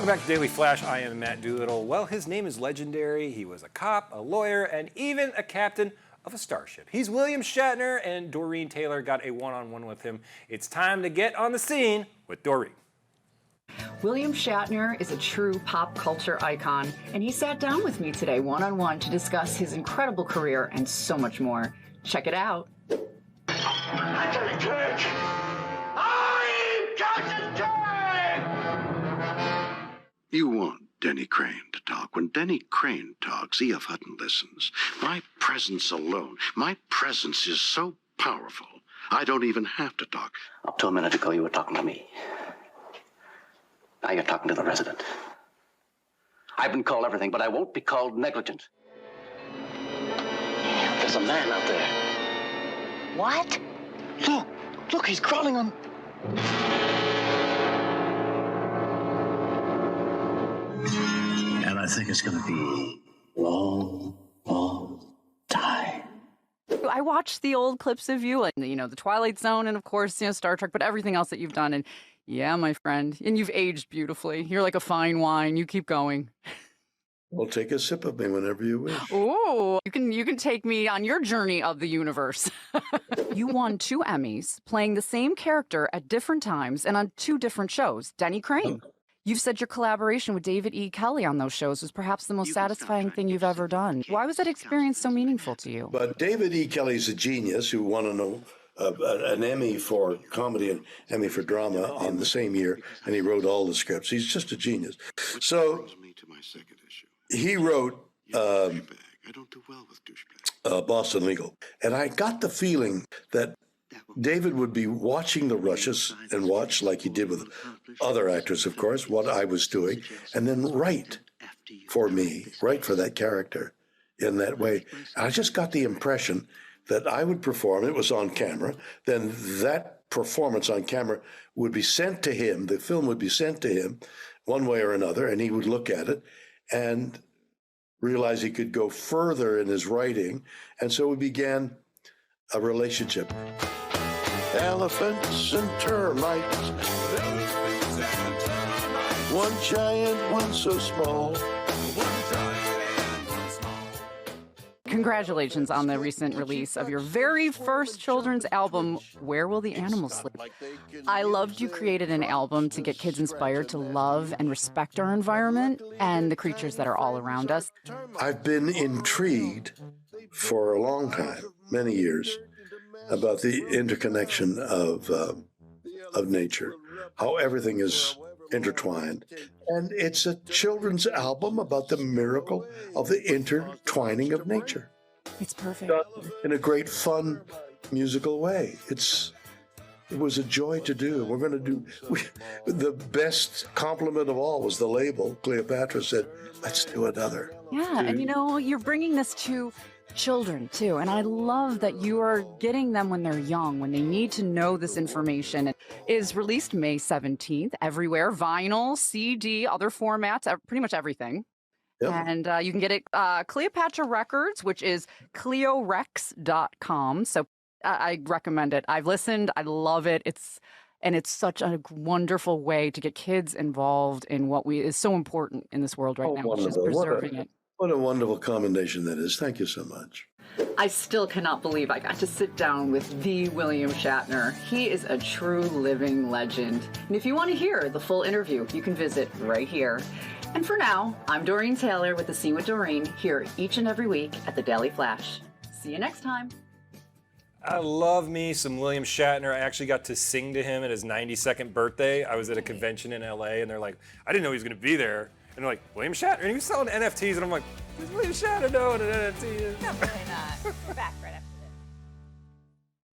Welcome back to Daily Flash. I am Matt Doolittle. Well, his name is legendary. He was a cop, a lawyer, and even a captain of a starship. He's William Shatner, and Doreen Taylor got a one-on-one with him. It's time to get on the scene with Doreen. William Shatner is a true pop culture icon, and he sat down with me today one-on-one to discuss his incredible career and so much more. Check it out. I'm Captain Kirk! I'm Captain Kirk! You want Denny Crane to talk. When Denny Crane talks, E.F. Hutton listens. My presence alone, my presence is so powerful, I don't even have to talk. Up to a minute ago, you were talking to me. Now you're talking to the resident. I've been called everything, but I won't be called negligent. There's a man out there. What? Look, he's crawling on... And I think it's going to be a long, long time. I watched the old clips of you, and the Twilight Zone, and of course, Star Trek, but everything else that you've done. And yeah, my friend, and you've aged beautifully. You're like a fine wine. You keep going. Well, take a sip of me whenever you wish. Oh, you can take me on your journey of the universe. You won 2 Emmys playing the same character at different times and on 2 different shows. Denny Crane. You've said your collaboration with David E. Kelley on those shows was perhaps the most satisfying thing you've ever done. Why was that experience so meaningful to you? But David E. Kelley's a genius who won an Emmy for comedy and Emmy for drama in the same year, and he wrote all the scripts. He's just a genius. So he wrote I don't do well with douchebag. Boston Legal, and I got the feeling that David would be watching the rushes and watch, like he did with other actors, of course, what I was doing, and then write for me, write for that character in that way. And I just got the impression that I would perform, it was on camera, then that performance on camera would be sent to him, the film would be sent to him one way or another, and he would look at it and realize he could go further in his writing, and so we began a relationship. Elephants and termites, one giant, one so small. Congratulations on the recent release of your very first children's album, Where Will the Animals Sleep? I loved you created an album to get kids inspired to love and respect our environment and the creatures that are all around us. I've been intrigued for a long time, many years, about the interconnection of nature, how everything is intertwined. And it's a children's album about the miracle of the intertwining of nature. It's perfect. Done in a great, fun, musical way. It was a joy to do. We're going to do, the best compliment of all was the label. Cleopatra said, let's do another. Yeah, and you're bringing this to children too, and I love that you are getting them when they're young, when they need to know this information. It is released May 17th everywhere, vinyl, CD, other formats, pretty much everything. Yep. And you can get it Cleopatra Records, which is cleorex.com. So I recommend it. I've listened. I love it. It's such a wonderful way to get kids involved in what is so important in this world right now, which is preserving it. What a wonderful commendation that is. Thank you so much. I still cannot believe I got to sit down with the William Shatner. He is a true living legend. And if you want to hear the full interview, you can visit right here. And for now, I'm Doreen Taylor with The Scene with Doreen, here each and every week at the Daily Flash. See you next time. I love me some William Shatner. I actually got to sing to him at his 92nd birthday. I was at a convention in LA, and they're like, I didn't know he was going to be there. And they're like, William Shatner? And he was selling NFTs. And I'm like, who's William Shatner doing an NFT? Definitely not. Background.